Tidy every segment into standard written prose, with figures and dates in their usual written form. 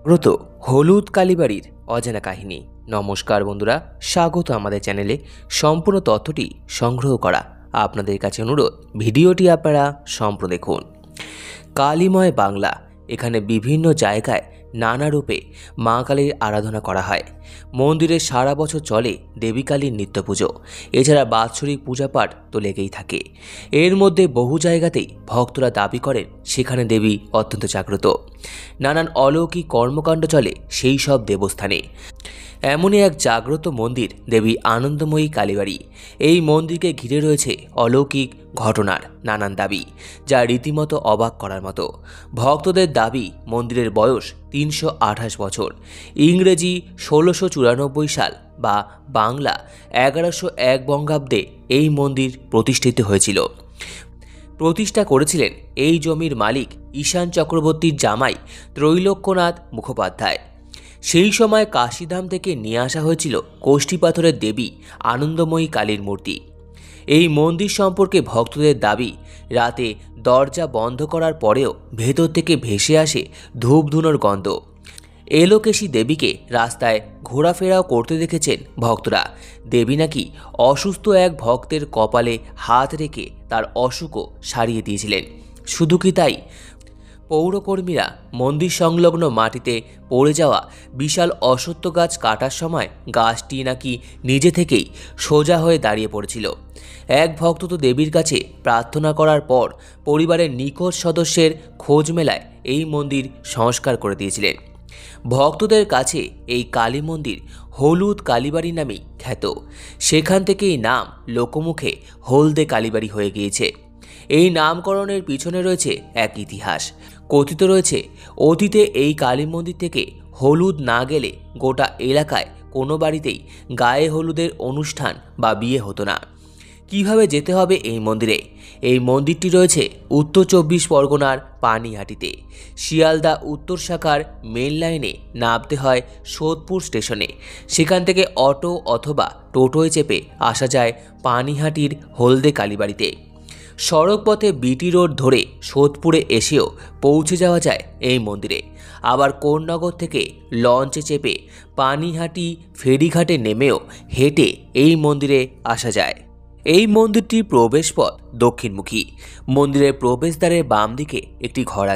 ব্রত হলুদ কালীবাড়ির অজানা কাহিনী। নমস্কার বন্ধুরা, স্বাগত আমাদের চ্যানেলে। সম্পূর্ণ তথ্যটি সংগ্রহ করা আপনাদের কাছে অনুরোধ, ভিডিওটি আপনারা সম্পূর্ণ দেখুন। কালীময় বাংলা, এখানে বিভিন্ন জায়গায় নানা রূপে মা কালীর আরাধনা করা হয়। মন্দিরে সারা বছর চলে দেবী কালীর নিত্য পুজো। এছাড়া বাৎসরিক পূজাপাঠ তো লেগেই থাকে। এর মধ্যে বহু জায়গাতেই ভক্তরা দাবি করেন সেখানে দেবী অত্যন্ত জাগ্রত। নানান অলৌকিক কর্মকাণ্ড চলে সেই সব দেবস্থানে। এমনই এক জাগ্রত মন্দির দেবী আনন্দময়ী কালীবাড়ি। এই মন্দিরকে ঘিরে রয়েছে অলৌকিক ঘটনার নানান দাবি, যা রীতিমতো অবাক করার মতো। ভক্তদের দাবি মন্দিরের বয়স 328 বছর। ইংরেজি 1694 সাল বা বাংলা 1101 বঙ্গাব্দে এই মন্দির প্রতিষ্ঠিত হয়েছিল। প্রতিষ্ঠা করেছিলেন এই জমির মালিক ঈশান চক্রবর্তীর জামাই ত্রৈলোক্যনাথ মুখোপাধ্যায়। সেই সময় কাশীধাম থেকে নিয়ে আসা হয়েছিল কোষ্ঠী পাথরের দেবী আনন্দময়ী কালীর মূর্তি। এই মন্দির সম্পর্কে ভক্তদের দাবি, রাতে দরজা বন্ধ করার পরেও ভেতর থেকে ভেসে আসে ধূপধুনোর গন্ধ। এলোকেশী দেবীকে রাস্তায় ঘোরাফেরাও করতে দেখেছেন ভক্তরা। দেবী নাকি অসুস্থ এক ভক্তের কপালে হাত রেখে তার অসুখও সারিয়ে দিয়েছিলেন। শুধু কি তাই, পৌরকর্মীরা মন্দির সংলগ্ন মাটিতে পড়ে যাওয়া বিশাল অশ্বত্থ গাছ কাটার সময় গাছটি নাকি নিজে থেকেই সোজা হয়ে দাঁড়িয়ে পড়েছিল। এক ভক্ত তো দেবীর কাছে প্রার্থনা করার পর পরিবারের নিখোঁজ সদস্যের খোঁজ মেলায় এই মন্দির সংস্কার করে দিয়েছিলেন। ভক্তদের কাছে এই কালী মন্দির হলুদ কালীবাড়ি নামেই খ্যাত। সেখান থেকেই নাম লোকমুখে হলদে কালীবাড়ি হয়ে গিয়েছে। এই নামকরণের পিছনে রয়েছে এক ইতিহাস। কথিত রয়েছে, অতীতে এই কালী মন্দির থেকে হলুদ না গেলে গোটা এলাকায় কোনো বাড়িতেই গায়ে হলুদের অনুষ্ঠান বা বিয়ে হতো না। কিভাবে যেতে হবে এই মন্দিরে? এই মন্দিরটি রয়েছে উত্তর 24 পরগনার পানিহাটিতে। শিয়ালদা উত্তর শাখার মেন লাইনে নামতে হয় সোদপুর স্টেশনে। সেখান থেকে অটো অথবা টোটোয় চেপে আসা যায় পানিহাটির হলদে কালীবাড়িতে। সড়ক পথে বিটি রোড ধরে সোদপুরে এসেও পৌঁছে যাওয়া যায় এই মন্দিরে। আবার কোন্নগর থেকে লঞ্চে চেপে পানিহাটি ফেরিঘাটে নেমেও হেঁটে এই মন্দিরে আসা যায়। এই মন্দিরটির প্রবেশপথ দক্ষিণমুখী। মন্দিরের প্রবেশদ্বারের বাম দিকে একটি ঘর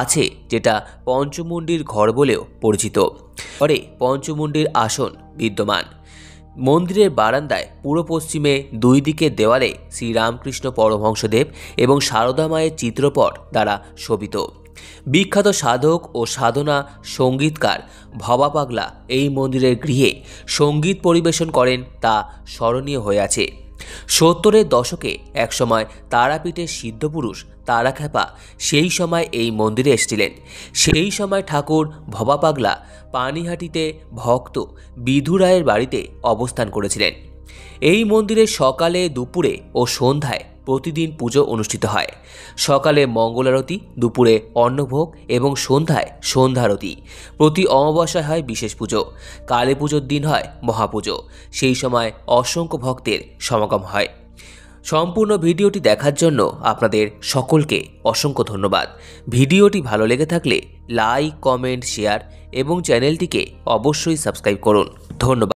আছে যেটা পঞ্চমুণ্ডির ঘর বলেও পরিচিত। পরে পঞ্চমুণ্ডির আসন বিদ্যমান। মন্দিরের বারান্দায় পূর্ব পশ্চিমে দুই দিকের দেওয়ালে শ্রীরামকৃষ্ণ পরমহংসদেব এবং সারদা মায়ের চিত্রপট দ্বারা শোভিত। বিখ্যাত সাধক ও সাধনা সঙ্গীতকার ভবা পাগলা এই মন্দিরের গৃহে সঙ্গীত পরিবেশন করেন, তা স্মরণীয় হয়ে আছে। 70-এর দশকে একসময় তারাপীঠের সিদ্ধপুরুষ তারাখ্যাপা সেই সময় এই মন্দিরে এসেছিলেন। সেই সময় ঠাকুর ভবা পাগলা পানিহাটিতে ভক্ত বিধু রায়ের বাড়িতে অবস্থান করেছিলেন। এই মন্দিরে সকালে, দুপুরে ও সন্ধ্যায় প্রতিদিন পুজো অনুষ্ঠিত হয়। সকালে মঙ্গলারতি, দুপুরে অন্নভোগ এবং সন্ধ্যায় সন্ধ্যারতি। প্রতি অমাবস্যায় হয় বিশেষ পুজো। কালী পুজোর দিন হয় মহাপুজো। সেই সময় অসংখ্য ভক্তের সমাগম হয়। সম্পূর্ণ ভিডিওটি দেখার জন্য আপনাদের সকলকে অসংখ্য ধন্যবাদ। ভিডিওটি ভালো লেগে থাকলে লাইক, কমেন্ট, শেয়ার এবং চ্যানেলটিকে অবশ্যই সাবস্ক্রাইব করুন। ধন্যবাদ।